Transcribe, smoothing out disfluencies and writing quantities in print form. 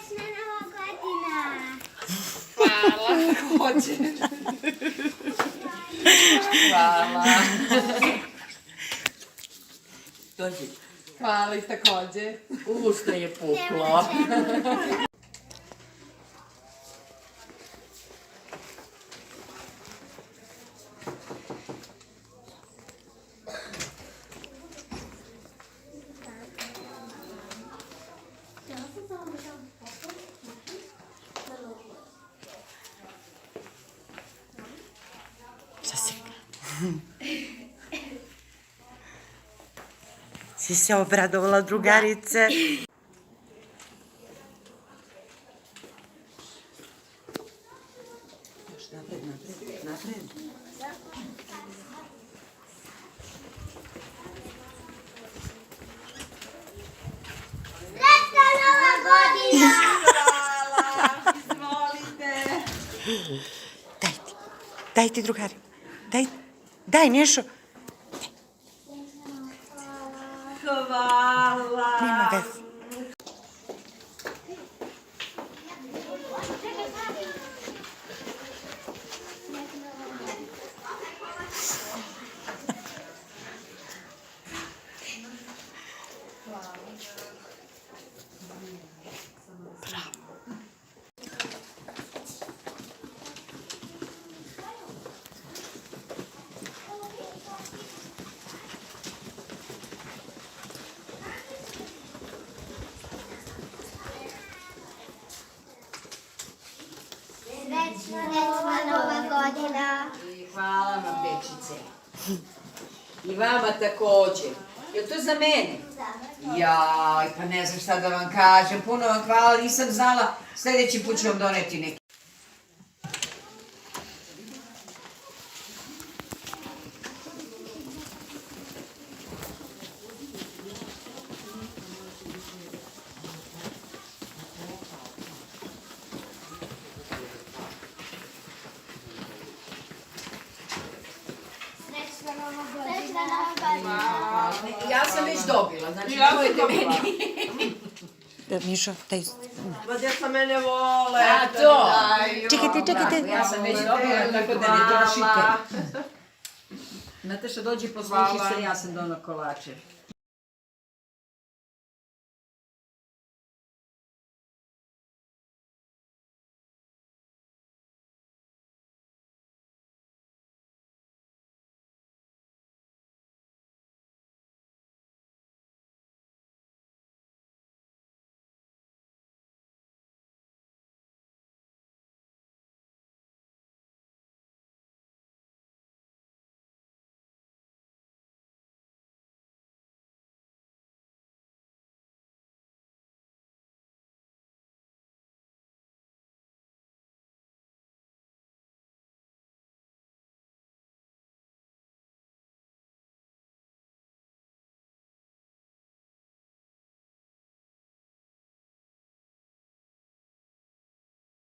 Srećna Nova godina! Hvala. Hoće. Hvala. Dođi. Hvala i takođe. Usta je puklo. Si se obradovala, drugarice? Još napred, napred, napred. Srećna Nova godina! Hvala. Izvolite. Daj ti, drugari. Daj, Nešo. Hvala. Nema veze. Srećna Nova godina! I hvala vam, dečice. I vama takođe. Je to za mene? Jaj, pa ne znam šta da vam kažem. Puno vam hvala, nisam znala. Sljedeći put ću vam doneti neki. Srećna Nova godina! Ja sam već dobila, znači Ja sam nemojte dobila. meni. Mišo, daj. Ma djeca mene vole. A to? Čekajte. Ja sam već dobila, tako da ne trošite. Nataša, dođi posluši se, ja sam donao kolače.